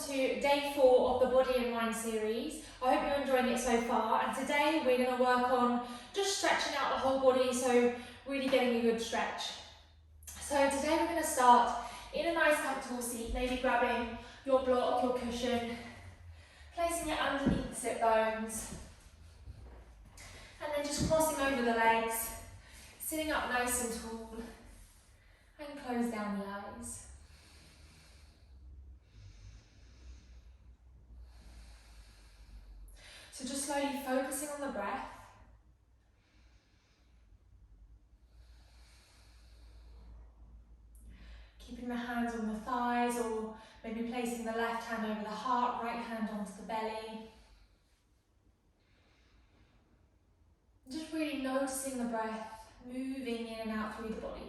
to day 4 of the Body and Mind series. I hope you're enjoying it so far, and today we're going to work on just stretching out the whole body, so really getting a good stretch. So today we're going to start in a nice comfortable seat, maybe grabbing your block, your cushion, placing it underneath the sit bones, and then just crossing over the legs, sitting up nice and tall, and close down the eyes. So just slowly focusing on the breath. Keeping the hands on the thighs, or maybe placing the left hand over the heart, right hand onto the belly. Just really noticing the breath moving in and out through the body.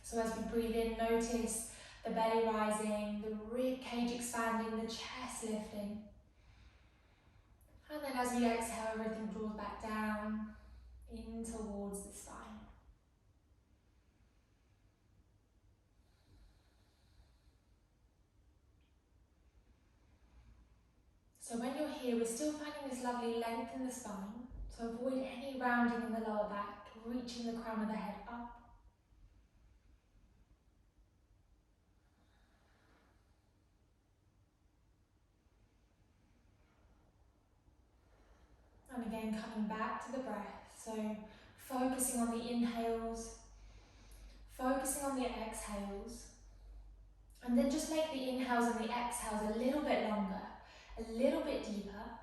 So as we breathe in, notice the belly rising, the rib cage expanding, the chest lifting. And then as we exhale, everything draws back down in towards the spine. So when you're here, we're still finding this lovely length in the spine. So avoid any rounding in the lower back, reaching the crown of the head up. And again, coming back to the breath. So focusing on the inhales, focusing on the exhales, and then just make the inhales and the exhales a little bit longer, a little bit deeper.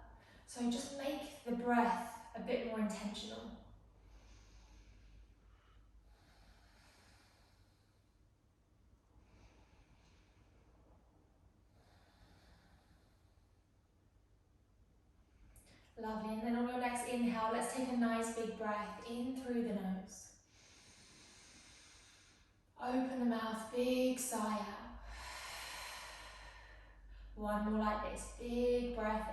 So just make the breath a bit more intentional. Lovely, and then on your next inhale, let's take a nice big breath in through the nose. Open the mouth, big sigh out. One more like this, big breath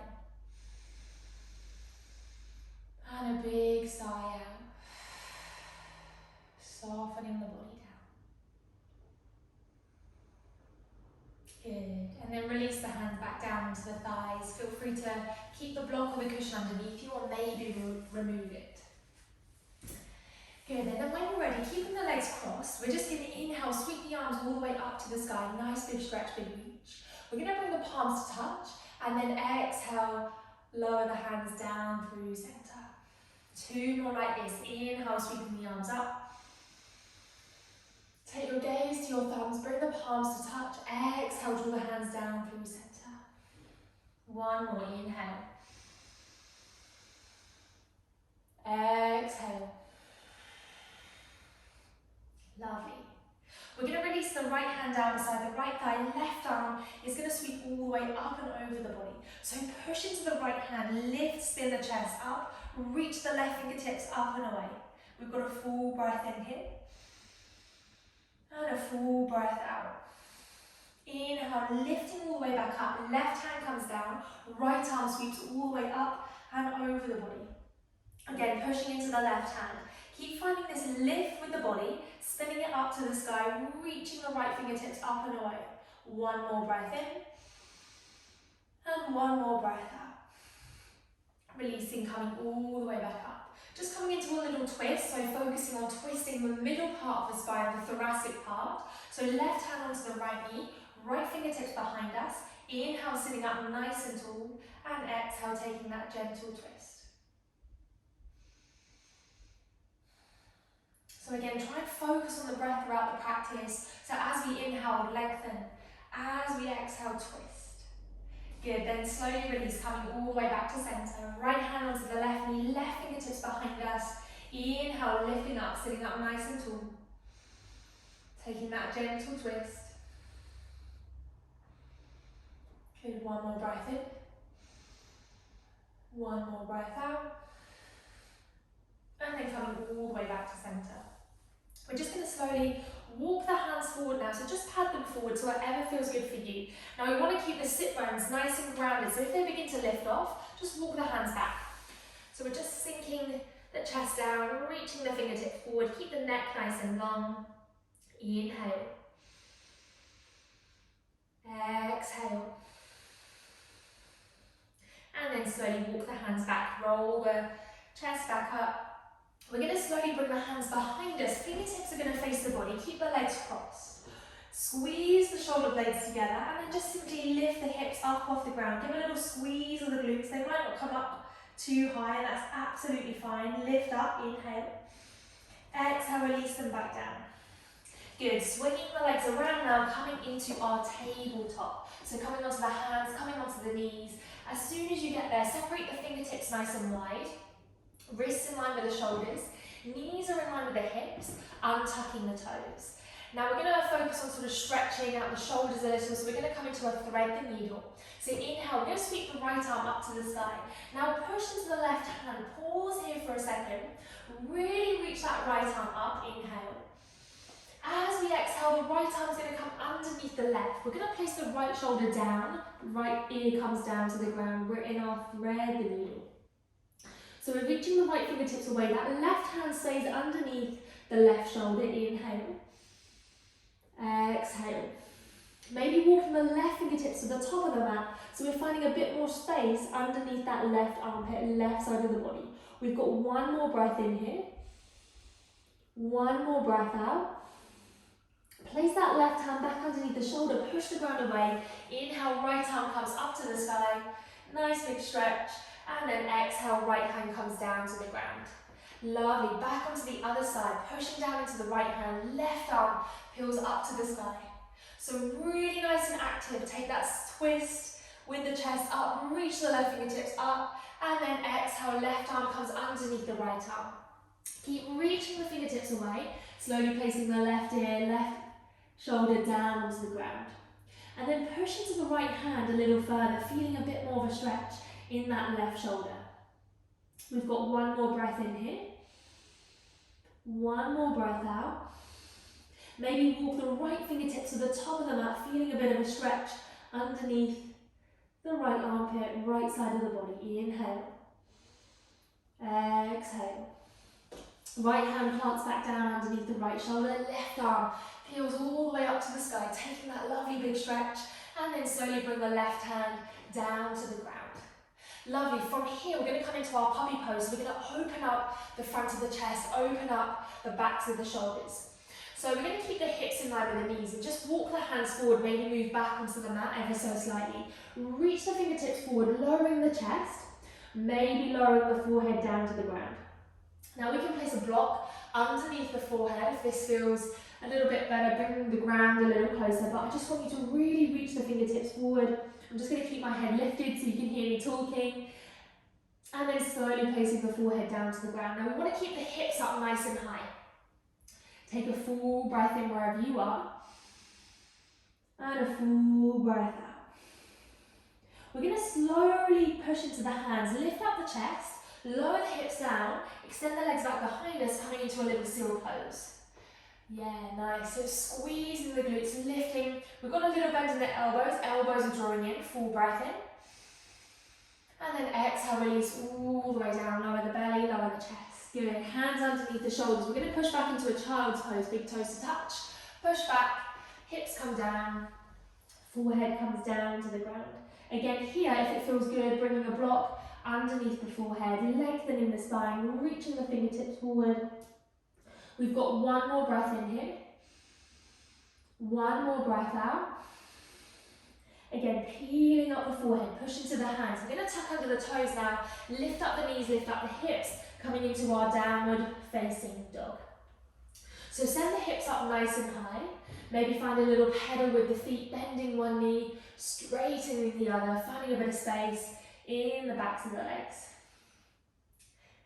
in. And a big sigh out. Softening the body down. Good, and then release the hands back down into the thighs. Feel free to keep the block or the cushion underneath you, or maybe remove it. Good, and then when you're ready, keeping the legs crossed, we're just going to inhale, sweep the arms all the way up to the sky. Nice big stretch, big reach. We're going to bring the palms to touch, and then exhale, lower the hands down through center. 2 more like this. Inhale, sweeping the arms up. Take your gaze to your thumbs, bring the palms to touch. Exhale, draw the hands down through center. 1 more, inhale. Exhale. Lovely. We're going to release the right hand down beside the right thigh. Left arm is going to sweep all the way up and over the body. So push into the right hand, lift, spin the chest up, reach the left fingertips up and away. We've got a full breath in here. And a full breath out. Inhale, lifting all the way back up. Left hand comes down, right arm sweeps all the way up and over the body. Again, pushing into the left hand. Keep finding this lift with the body, spinning it up to the sky, reaching the right fingertips up and away. 1 more breath in, and 1 more breath out. Releasing, coming all the way back up. Just coming into a little twist, so focusing on twisting the middle part of the spine, the thoracic part. So left hand onto the right knee, right fingertips behind us. Inhale, sitting up nice and tall, and exhale, taking that gentle twist. So again, try and focus on the breath throughout the practice. So as we inhale, lengthen. As we exhale, twist. Good, then slowly release, coming all the way back to center. Right hand onto the left knee, left fingertips behind us. Inhale, lifting up, sitting up nice and tall. Taking that gentle twist. Good, 1 more breath in. 1 more breath out. And then coming all the way back to center. We're just going to slowly walk the hands forward now, so just pad them forward to whatever feels good for you. Now we want to keep the sit bones nice and grounded, so if they begin to lift off, just walk the hands back. So So we're just sinking the chest down, reaching the fingertips forward, keep the neck nice and long. Inhale. Exhale. And then slowly walk the hands back, roll the chest back up. We're going to slowly bring the hands behind us. Fingertips are going to face the body. Keep the legs crossed. Squeeze the shoulder blades together and then just simply lift the hips up off the ground. Give a little squeeze of the glutes. They might not come up too high, and that's absolutely fine. Lift up, inhale. Exhale, release them back down. Good. Swinging the legs around now, coming into our tabletop. So coming onto the hands, coming onto the knees. As soon as you get there, separate the fingertips nice and wide. Wrists in line with the shoulders. Knees are in line with the hips. Untucking the toes. Now we're going to focus on sort of stretching out the shoulders a little. So we're going to come into a thread the needle. So inhale, we're going to sweep the right arm up to the sky. Now push into the left hand. Pause here for a second. Really reach that right arm up. Inhale. As we exhale, the right arm is going to come underneath the left. We're going to place the right shoulder down. Right ear comes down to the ground. We're in our thread the needle. So we're reaching the right fingertips away. That left hand stays underneath the left shoulder. Inhale. Exhale. Maybe walking the left fingertips to the top of the mat. So we're finding a bit more space underneath that left armpit, left side of the body. We've got one more breath in here. One more breath out. Place that left hand back underneath the shoulder, push the ground away. Inhale, right arm comes up to the sky. Nice big stretch. And then exhale, right hand comes down to the ground. Lovely. Back onto the other side, pushing down into the right hand. Left arm peels up to the sky. So really nice and active. Take that twist with the chest up. Reach the left fingertips up. And then exhale, left arm comes underneath the right arm. Keep reaching the fingertips away. Slowly placing the left ear, left shoulder down onto the ground. And then push into the right hand a little further, feeling a bit more of a stretch in that left shoulder. We've got one more breath in here. One more breath out. Maybe walk the right fingertips to the top of the mat, feeling a bit of a stretch underneath the right armpit, right side of the body. Inhale. Exhale. Right hand plants back down underneath the right shoulder. Left arm peels all the way up to the sky, taking that lovely big stretch. And then slowly bring the left hand down to the ground. Lovely. From here, we're going to come into our puppy pose. So we're going to open up the front of the chest, open up the backs of the shoulders. So we're going to keep the hips in line with the knees and just walk the hands forward, maybe move back onto the mat ever so slightly. Reach the fingertips forward, lowering the chest, maybe lowering the forehead down to the ground. Now we can place a block underneath the forehead if this feels a little bit better, bringing the ground a little closer, but I just want you to really reach the fingertips forward. I'm just going to keep my head lifted so you can hear me talking. And then slowly placing the forehead down to the ground. Now we want to keep the hips up nice and high. Take a full breath in wherever you are. And a full breath out. We're going to slowly push into the hands, lift up the chest, lower the hips down, extend the legs back behind us, coming into a little seal pose. Yeah, nice. So squeezing the glutes, lifting. We've got a little bend in the elbows. Elbows are drawing in. Full breath in. And then exhale, release all the way down. Lower the belly, lower the chest. Good. Hands underneath the shoulders. We're going to push back into a child's pose. Big toes to touch. Push back. Hips come down. Forehead comes down to the ground. Again, here, if it feels good, bringing a block underneath the forehead, lengthening the spine, reaching the fingertips forward. We've got one more breath in here. One more breath out. Again, peeling up the forehead, push into the hands. We're going to tuck under the toes now. Lift up the knees, lift up the hips, coming into our downward facing dog. So send the hips up nice and high. Maybe find a little pedal with the feet, bending one knee, straightening the other, finding a bit of space in the backs of the legs.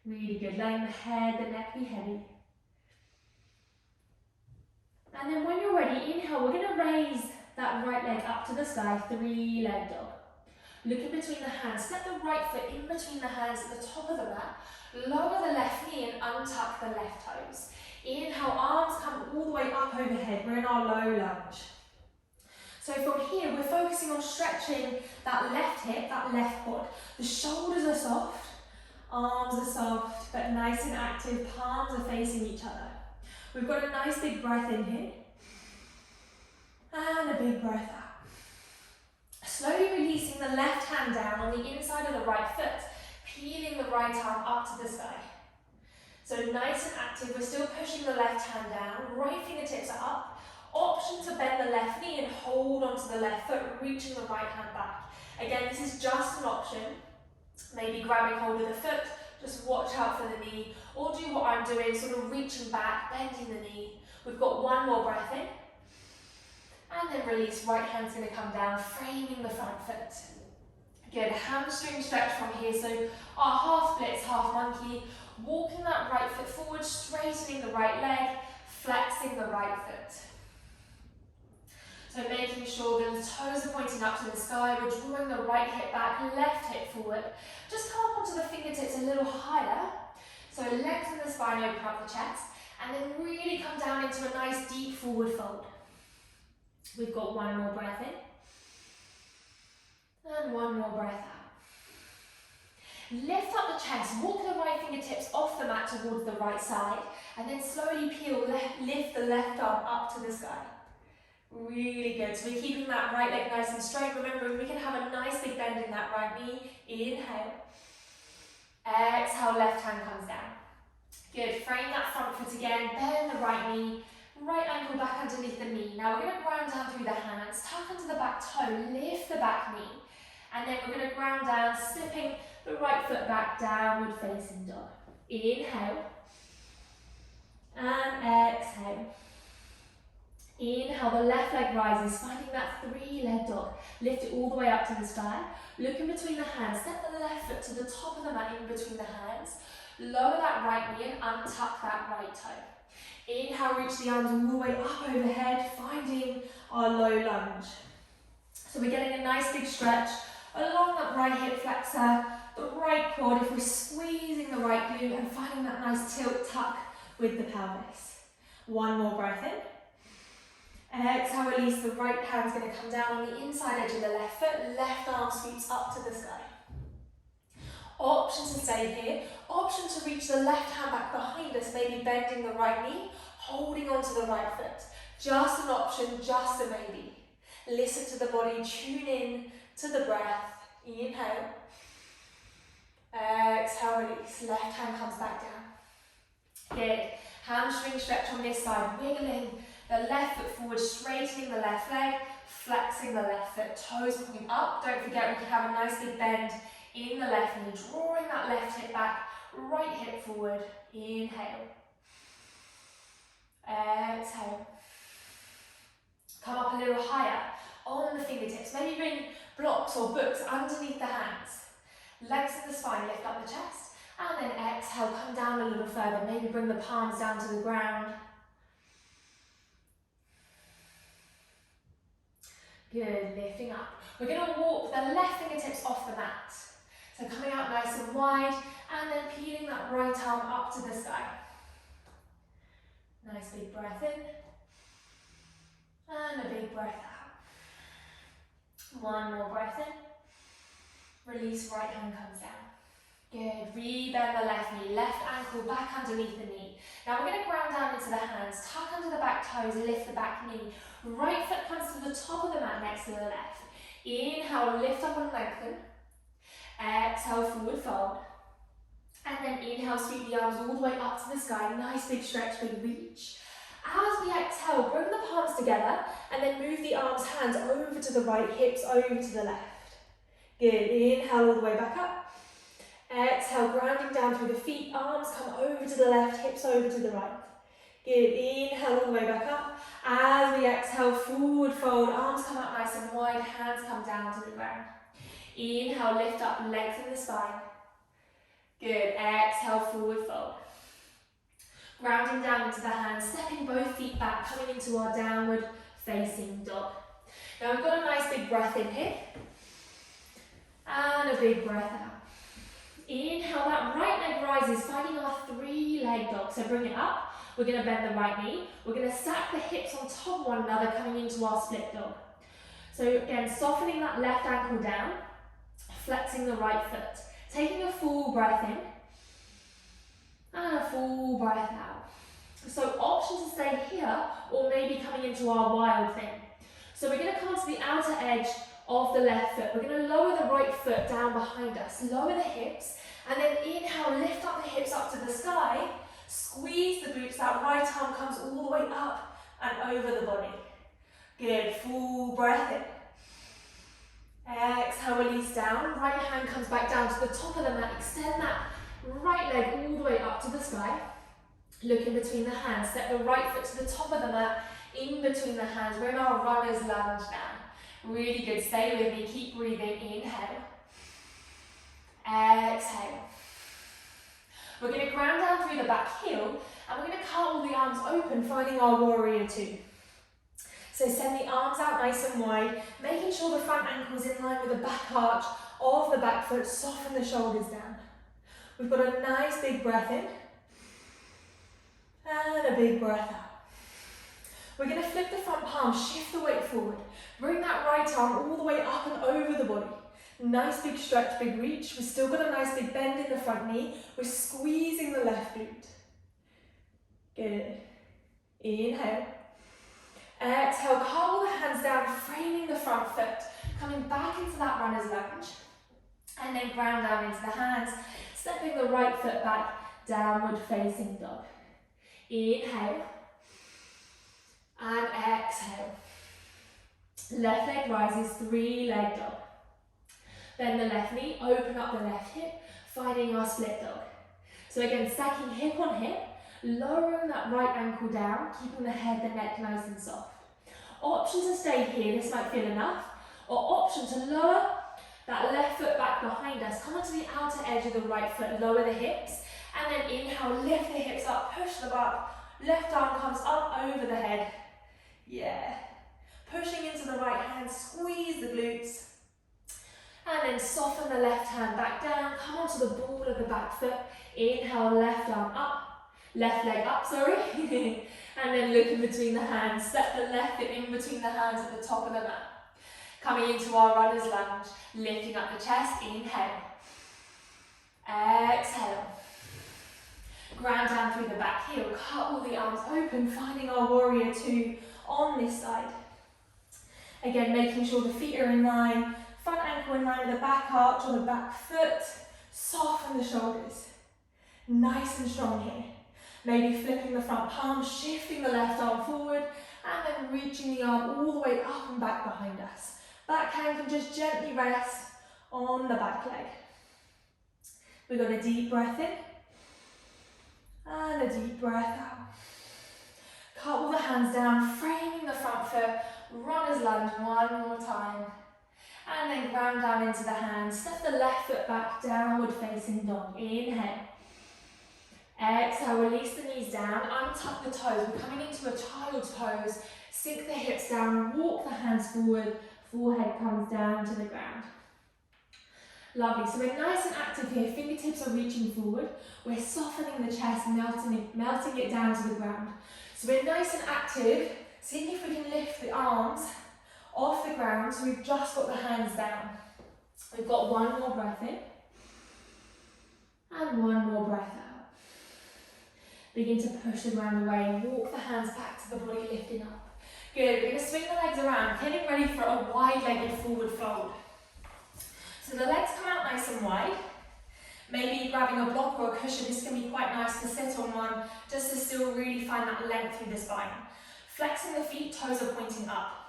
Really good. Letting the head, the neck be heavy. And then when you're ready, inhale, we're going to raise that right leg up to the sky, three-leg dog. Look in between the hands, step the right foot in between the hands at the top of the mat, lower the left knee and untuck the left toes. Inhale, arms come all the way up overhead, we're in our low lunge. So from here, we're focusing on stretching that left hip, that left quad. The shoulders are soft, Arms are soft, but nice and active. Palms are facing each other. We've got a nice big breath in here. And a big breath out. Slowly releasing the left hand down on the inside of the right foot, peeling the right arm up to the sky. So nice and active, we're still pushing the left hand down, right fingertips are up. Option to bend the left knee and hold onto the left foot, reaching the right hand back. Again, this is just an option. Maybe grabbing hold of the foot, just watch out for the knee, or do what I'm doing, sort of reaching back, bending the knee. We've got one more breath in. And then release, right hand's going to come down, framing the front foot. Good, hamstring stretch from here, so our half splits, half monkey, walking that right foot forward, straightening the right leg, flexing the right foot. So making sure the toes are pointing up to the sky, we're drawing the right hip back, left hip forward. Just come up onto the fingertips a little higher. So lengthen the spine, open up the chest, and then really come down into a nice deep forward fold. We've got one more breath in. And one more breath out. Lift up the chest, walk the right fingertips off the mat towards the right side, and then slowly peel, lift the left arm up to the sky. Really good. So we're keeping that right leg nice and straight. Remembering we can have a nice big bend in that right knee. Inhale. Exhale, left hand comes down. Good. Frame that front foot again. Bend the right knee. Right ankle back underneath the knee. Now we're going to ground down through the hands. Tuck under the back toe. Lift the back knee. And then we're going to ground down, slipping the right foot back, downward facing dog. Inhale. And exhale. Inhale, the left leg rises, finding that three-leg dog. Lift it all the way up to the sky. Look in between the hands. Step the left foot to the top of the mat in between the hands. Lower that right knee and untuck that right toe. Inhale, reach the arms all the way up overhead, finding our low lunge. So we're getting a nice big stretch along that right hip flexor, the right quad, if we're squeezing the right glute and finding that nice tilt tuck with the pelvis. One more breath in. Exhale, release, the right hand's going to come down on the inside edge of the left foot, left arm sweeps up to the sky. Option to stay here, option to reach the left hand back behind us, maybe bending the right knee, holding onto the right foot. Just an option, just a maybe. Listen to the body, tune in to the breath. Inhale. Exhale, release, left hand comes back down. Good. Hamstring stretch on this side, wiggling the left foot forward, straightening the left leg, flexing the left foot, toes pointing up. Don't forget we can have a nice big bend in the left knee, drawing that left hip back, right hip forward. Inhale. Exhale. Come up a little higher on the fingertips. Maybe bring blocks or books underneath the hands. Lengthen the spine, lift up the chest. And then exhale, come down a little further. Maybe bring the palms down to the ground. Good, lifting up. We're going to walk the left fingertips off the mat. So coming out nice and wide, and then peeling that right arm up to the sky. Nice big breath in, and a big breath out. One more breath in, release, right hand comes down. Good, rebend the left knee, left ankle back underneath the knee. Now we're going to ground down into the hands, tuck under the back toes, lift the back knee. Right foot comes to the top of the mat next to the left. Inhale, lift up and lengthen. Exhale, forward fold. And then inhale, sweep the arms all the way up to the sky. Nice big stretch, big reach. As we exhale, bring the palms together and then move the arms, hands over to the right, hips over to the left. Good, inhale all the way back up. Exhale, grounding down through the feet, arms come over to the left, hips over to the right. Good, inhale all the way back up. As we exhale, forward fold, arms come out nice and wide, hands come down to the ground. Inhale, lift up, lengthen the spine. Good, exhale, forward fold. Grounding down into the hands, stepping both feet back, coming into our downward facing dog. Now we've got a nice big breath in here. And a big breath out. Inhale, that right leg rises, finding our three-leg dog. So bring it up. We're going to bend the right knee. We're going to stack the hips on top of one another, coming into our split dog. So again, softening that left ankle down, flexing the right foot. Taking a full breath in. full breath out. So option to stay here or maybe coming into our wild thing. So we're going to come to the outer edge of the left foot. We're going to lower the right foot down behind us, lower the hips, and then inhale, lift up the hips up to the sky, squeeze the glutes, that right arm comes all the way up and over the body. Good, full breath in. Exhale, release down, right hand comes back down to the top of the mat, extend that right leg all the way up to the sky. Look in between the hands, step the right foot to the top of the mat, in between the hands. We're in our runner's lunge now. Really good, stay with me, keep breathing, inhale. Exhale. We're going to ground down through the back heel and we're going to curl the arms open, finding our warrior two. So send the arms out nice and wide, making sure the front ankle's in line with the back arch of the back foot, soften the shoulders down. We've got a nice big breath in and a big breath out. We're going to flip the front palm, shift the weight forward, bring that right arm all the way up and over the body. Nice big stretch, big reach. We've still got a nice big bend in the front knee. We're squeezing the left glute. Good. Inhale. Exhale, curl the hands down, framing the front foot, coming back into that runner's lunge, and then ground down into the hands, stepping the right foot back, downward facing dog. Inhale, and exhale. Left leg rises, three-leg dog. Bend the left knee, open up the left hip, finding our split dog. So again, stacking hip on hip, lowering that right ankle down, keeping the head, the neck nice and soft. Option to stay here, this might feel enough, or option to lower that left foot back behind us, come onto the outer edge of the right foot, lower the hips, and then inhale, lift the hips up, push them up, left arm comes up over the head. Yeah. Pushing into the right hand, squeeze the glutes, and then soften the left hand back down, come onto the ball of the back foot, inhale, left arm up, left leg up, sorry, and then look in between the hands, step the left foot in between the hands at the top of the mat. Coming into our runner's lunge, lifting up the chest, inhale, exhale, ground down through the back heel, cut all the arms open, finding our warrior two on this side. Again, making sure the feet are in line, front ankle in line with the back arch or the back foot, soften the shoulders. Nice and strong here. Maybe flipping the front palm, shifting the left arm forward, and then reaching the arm all the way up and back behind us. Back hand can just gently rest on the back leg. We've got a deep breath in, and a deep breath out. Couple the hands down, framing the front foot, runner's lunge one more time. And then ground down into the hands, step the left foot back, downward facing dog. Inhale. Exhale, release the knees down, untuck the toes. We're coming into a child's pose. Sink the hips down, walk the hands forward, forehead comes down to the ground. Lovely, so we're nice and active here. Fingertips are reaching forward. We're softening the chest, melting it down to the ground. So we're nice and active, seeing if we can lift the arms off the ground, so we've just got the hands down. We've got one more breath in, and one more breath out. Begin to push the ground away, walk the hands back to the body, lifting up. Good, we're going to swing the legs around, getting ready for a wide-legged forward fold. So the legs come out nice and wide. Maybe grabbing a block or a cushion, this can be quite nice to sit on one, just to still really find that length through the spine. Flexing the feet, toes are pointing up.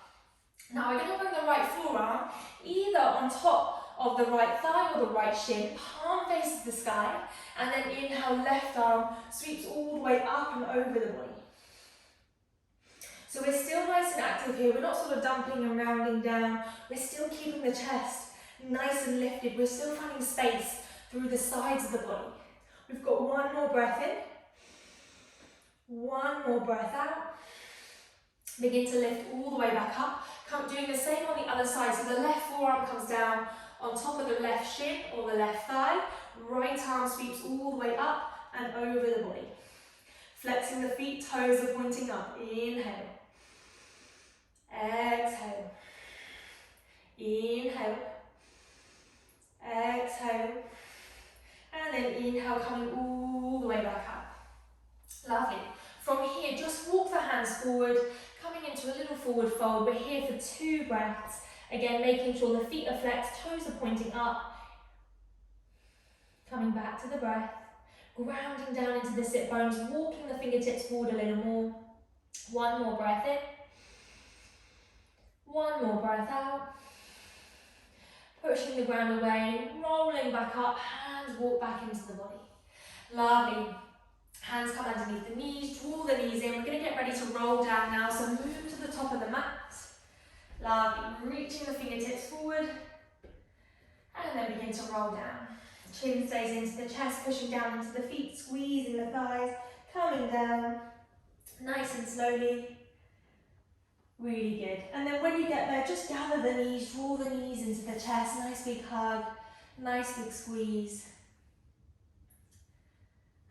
Now we're going to bring the right forearm either on top of the right thigh or the right shin, palm faces the sky, and then inhale, left arm sweeps all the way up and over the body. So we're still nice and active here, we're not sort of dumping and rounding down, we're still keeping the chest nice and lifted, we're still finding space through the sides of the body. We've got one more breath in, one more breath out. Begin to lift all the way back up. Doing the same on the other side. So the left forearm comes down on top of the left shin or the left thigh. Right arm sweeps all the way up and over the body. Flexing the feet, toes are pointing up. Inhale. Exhale. Inhale. Exhale. And then inhale, coming all the way back up. Lovely. From here, just walk the hands forward, coming into a little forward fold. We're here for 2 breaths. Again, making sure the feet are flexed, toes are pointing up. Coming back to the breath. Grounding down into the sit bones, walking the fingertips forward a little more. 1 more breath in. 1 more breath out. Pushing the ground away, rolling back up, hands walk back into the body. Lovely. Hands come underneath the knees, draw the knees in. We're going to get ready to roll down now, so move to the top of the mat. Lovely. Reaching the fingertips forward. And then begin to roll down. Chin stays into the chest, pushing down into the feet, squeezing the thighs, coming down. Nice and slowly. Really good. And then when you get there, just gather the knees, draw the knees into the chest. Nice big hug, nice big squeeze.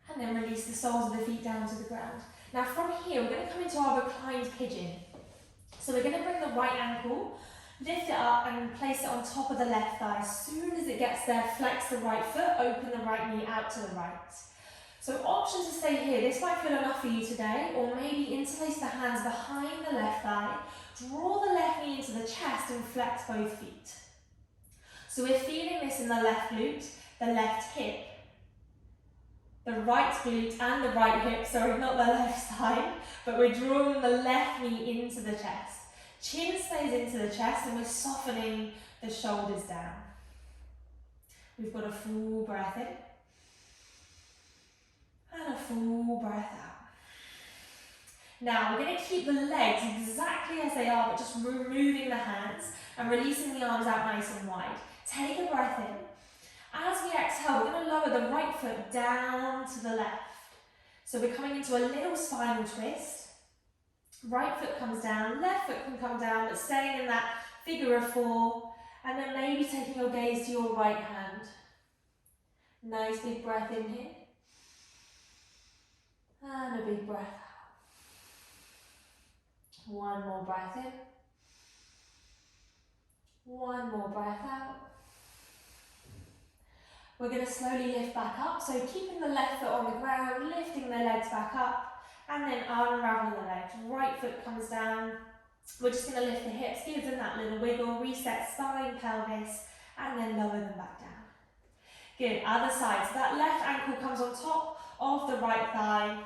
And then release the soles of the feet down to the ground. Now from here, we're going to come into our reclined pigeon. So we're going to bring the right ankle, lift it up and place it on top of the left thigh. As soon as it gets there, flex the right foot, open the right knee out to the right. So option to stay here. This might feel enough for you today, or maybe interlace the hands behind the left thigh, draw the left knee into the chest and flex both feet. So we're feeling this in the left glute, the left hip, the right glute and the right hip, sorry, not the left side, but we're drawing the left knee into the chest. Chin stays into the chest and we're softening the shoulders down. We've got a full breath in and a full breath out. Now we're going to keep the legs exactly as they are, but just removing the hands and releasing the arms out nice and wide. Take a breath in. As we exhale, we're going to lower the right foot down to the left. So we're coming into a little spinal twist. Right foot comes down, left foot can come down, but staying in that figure of 4. And then maybe taking your gaze to your right hand. Nice big breath in here. And a big breath out. 1 more breath in. 1 more breath out. We're going to slowly lift back up, so keeping the left foot on the ground, lifting the legs back up, and then unravel the legs. Right foot comes down. We're just going to lift the hips, give them that little wiggle, reset spine, pelvis, and then lower them back down. Good, other side. So that left ankle comes on top of the right thigh,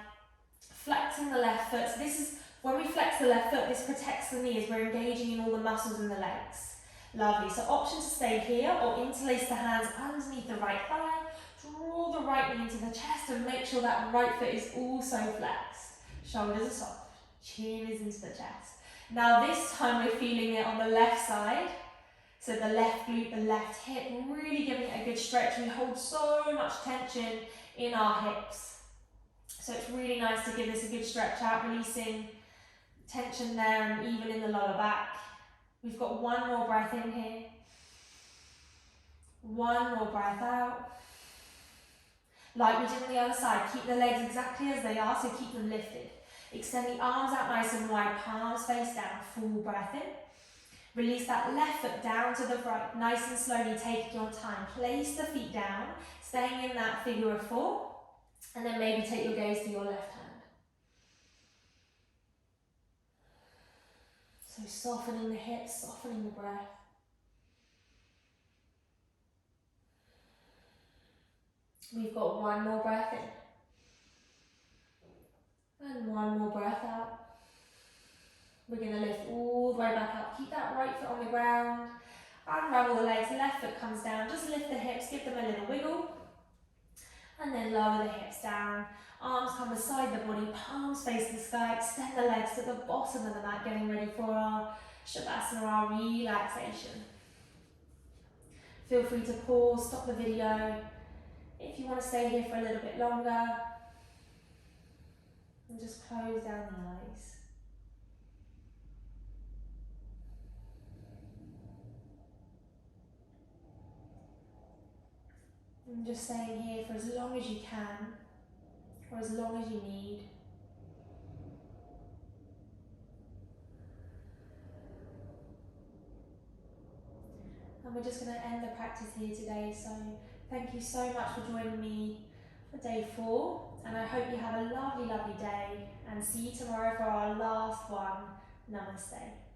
flexing the left foot. So this is, when we flex the left foot, this protects the knee as we're engaging in all the muscles in the legs. Lovely, so option to stay here or interlace the hands underneath the right thigh, draw the right knee into the chest and make sure that right foot is also flexed. Shoulders are soft, chin is into the chest. Now this time we're feeling it on the left side, so the left glute, the left hip, really giving it a good stretch. We hold so much tension in our hips. So it's really nice to give this a good stretch out, releasing tension there and even in the lower back. We've got 1 more breath in here. 1 more breath out. Like we did on the other side, keep the legs exactly as they are, so keep them lifted. Extend the arms out nice and wide, palms face down, full breath in. Release that left foot down to the right, nice and slowly, take your time. Place the feet down, staying in that figure of 4, and then maybe take your gaze to your left hand. So softening the hips, softening the breath. We've got 1 more breath in. And 1 more breath out. We're going to lift all the way back up. Keep that right foot on the ground. Unravel the legs, left foot comes down. Just lift the hips, give them a little wiggle. And then lower the hips down. Arms come beside the body, palms face the sky. Extend the legs to the bottom of the mat, getting ready for our Shavasana, our relaxation. Feel free to pause, stop the video if you want to stay here for a little bit longer. And just close down the eyes. And just staying here for as long as you can, or as long as you need. And we're just going to end the practice here today. So thank you so much for joining me for day 4, and I hope you have a lovely, lovely day, and see you tomorrow for our last one. Namaste.